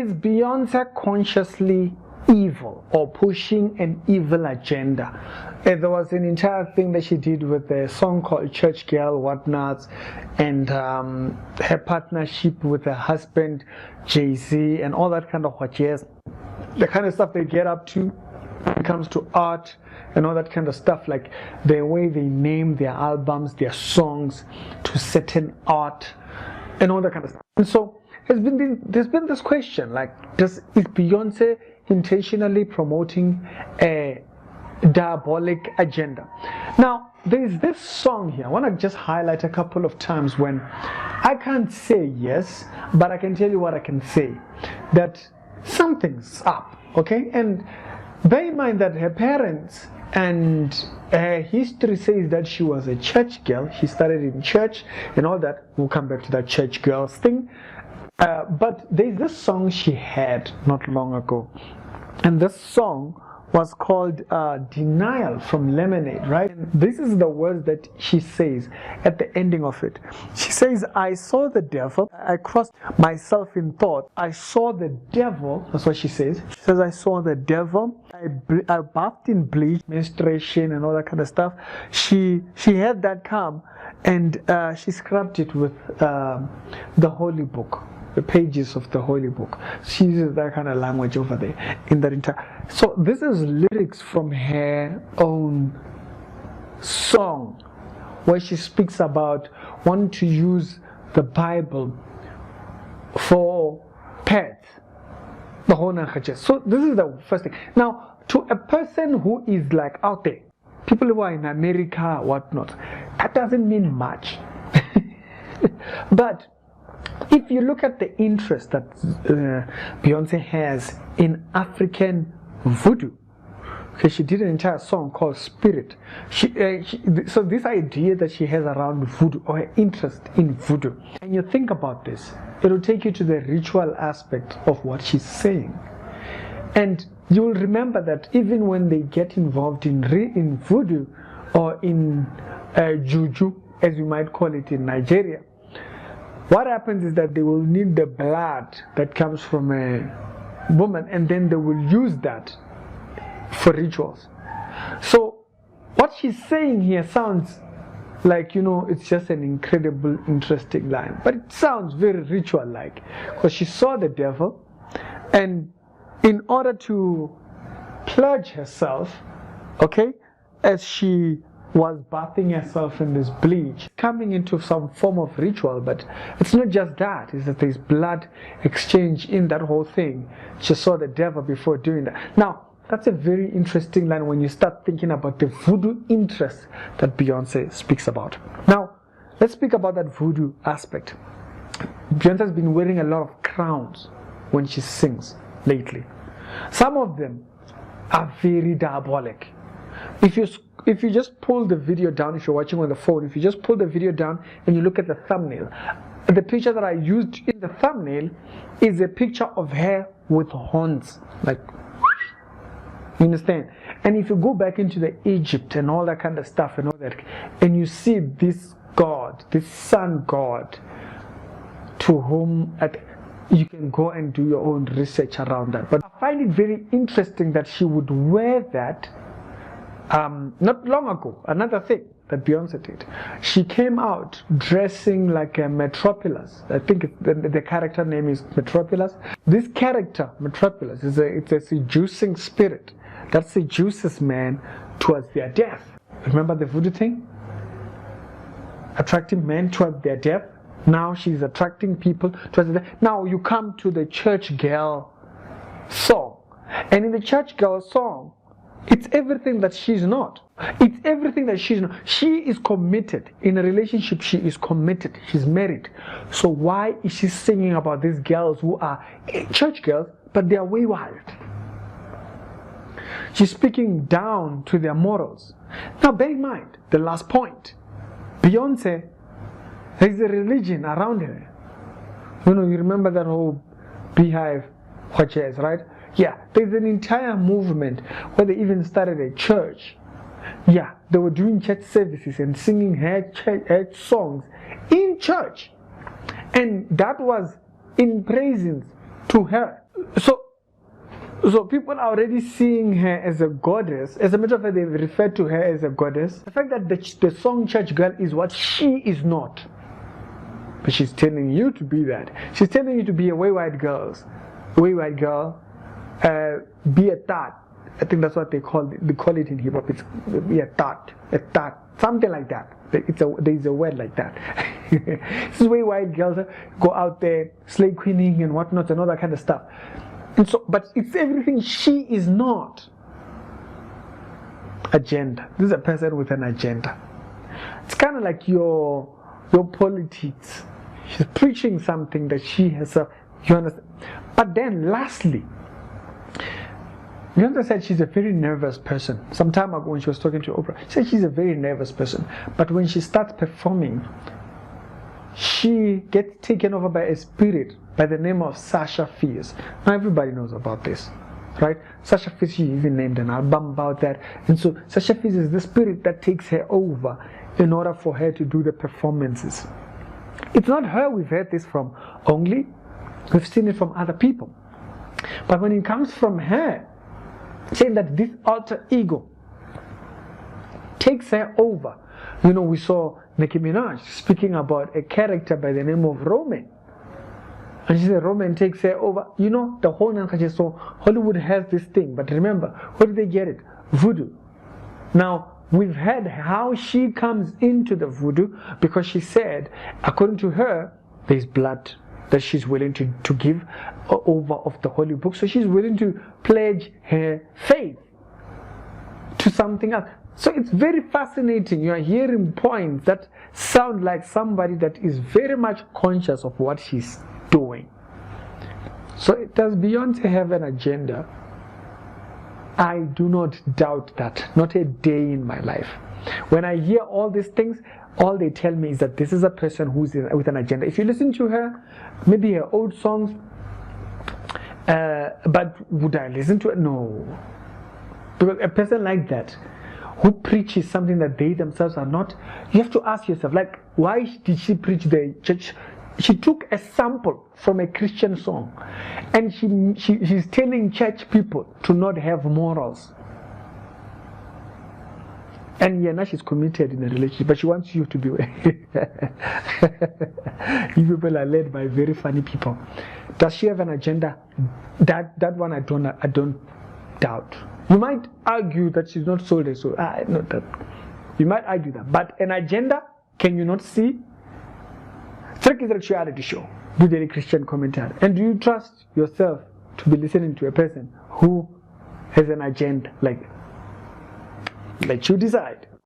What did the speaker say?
is Beyonce consciously evil or pushing an evil agenda? There was an entire thing that she did with a song called Church Girl Whatnots, and her partnership with her husband Jay-Z and all that kind of what she has, the kind of stuff they get up to when it comes to art and all that kind of stuff, like the way they name their albums, their songs to certain art and all that kind of stuff. And so there's been this question, like, is Beyonce intentionally promoting a diabolic agenda? Now, there's this song here. I want to just highlight a couple of times when I can't say yes, but I can tell you what I can say, that something's up, okay? And bear in mind that her parents and her history says that she was a church girl. She started in church and all that. We'll come back to that church girls thing. But there's this song she had not long ago, and this song was called Denial from Lemonade, right? And this is the words that she says at the ending of it. She says, I saw the devil, I crossed myself in thought, I saw the devil, that's what she says. She says, I saw the devil, I bathed in bleach, menstruation and all that kind of stuff. She had that come, and she scrubbed it with the holy book, the pages of the holy book. She uses that kind of language over there in that entire. So this is lyrics from her own song, where she speaks about wanting to use the Bible for pets, the whole nine. So this is the first thing. Now, to a person who is like out there, people who are in America, whatnot, that doesn't mean much. But if you look at the interest that Beyonce has in African voodoo, okay, she did an entire song called Spirit. So this idea that she has around voodoo, or her interest in voodoo, and you think about this, it will take you to the ritual aspect of what she's saying. And you will remember that even when they get involved in voodoo, or in juju, as you might call it in Nigeria, what happens is that they will need the blood that comes from a woman, and then they will use that for rituals. So what she's saying here sounds like, it's just an incredible, interesting line, but it sounds very ritual-like, because she saw the devil, and in order to purge herself, okay, as she was bathing herself in this bleach, coming into some form of ritual. But it's not just that, it's that there's blood exchange in that whole thing. She saw the devil before doing that. Now, that's a very interesting line when you start thinking about the voodoo interest that Beyonce speaks about. Now, let's speak about that voodoo aspect. Beyonce's been wearing a lot of crowns when she sings lately. Some of them are very diabolic. If you just pull the video down, if you're watching on the phone, if you just pull the video down and you look at the thumbnail, the picture that I used in the thumbnail is a picture of her with horns, like, you understand? And if you go back into the Egypt and all that kind of stuff and all that, and you see this god, this sun god, to whom you can go and do your own research around that. But I find it very interesting that she would wear that. Not long ago, another thing that Beyonce did, she came out dressing like a Metropolis. I think the character name is Metropolis. This character, Metropolis, it's a seducing spirit that seduces men towards their death. Remember the voodoo thing? Attracting men towards their death. Now she's attracting people towards their death. Now you come to the church girl song. And in the church girl song, it's everything that she's not. It's everything that she's not. She is committed. In a relationship, she is committed. She's married. So why is she singing about these girls who are church girls, but they are way wild? She's speaking down to their morals. Now bear in mind, the last point. Beyonce, there's a religion around her. You remember that whole beehive what she has, right? Yeah, there's an entire movement where they even started a church. Yeah, they were doing church services and singing her songs in church. And that was in praising to her. So people are already seeing her as a goddess. As a matter of fact, they refer to her as a goddess. The fact that the song Church Girl is what she is not. But she's telling you to be that. She's telling you to be a wayward girl. Be a thought. I think that's what they call it in hip hop. It's be a thought, something like that. There's a word like that. This is wayward girls go out there, slave queening and whatnot and all that kind of stuff. And so, but it's everything she is not. Agenda. This is a person with an agenda. It's kind of like your politics. She's preaching something that she herself, you understand? But then lastly, Beyonce said she's a very nervous person. Some time ago when she was talking to Oprah, she said she's a very nervous person. But when she starts performing, she gets taken over by a spirit by the name of Sasha Fierce. Now everybody knows about this, right? Sasha Fierce, she even named an album about that. And so Sasha Fierce is the spirit that takes her over in order for her to do the performances. It's not her we've heard this from only. We've seen it from other people. But when it comes from her, saying that this alter ego takes her over. You know, we saw Nicki Minaj speaking about a character by the name of Roman. And she said Roman takes her over. You know, the whole Nankache, so Hollywood has this thing. But remember, where did they get it? Voodoo. Now, we've heard how she comes into the voodoo because she said, according to her, there's blood that she's willing to give over of the holy book. So she's willing to pledge her faith to something else. So it's very fascinating. You are hearing points that sound like somebody that is very much conscious of what she's doing. So does Beyonce have an agenda? I do not doubt that. Not a day in my life. When I hear all these things, all they tell me is that this is a person who's with an agenda. If you listen to her, maybe her old songs, but would I listen to it? No. Because a person like that, who preaches something that they themselves are not, you have to ask yourself, like, why did she preach the church? She took a sample from a Christian song, and she's telling church people to not have morals. And yeah, now she's committed in a relationship, but she wants you to be. You people are led by very funny people. Does she have an agenda? That one I don't doubt. You might argue that she's not sold a soul. Not that. You might argue that, but an agenda, can you not see? Check is a reality show with a Christian commentary. And do you trust yourself to be listening to a person who has an agenda? Like, let you decide.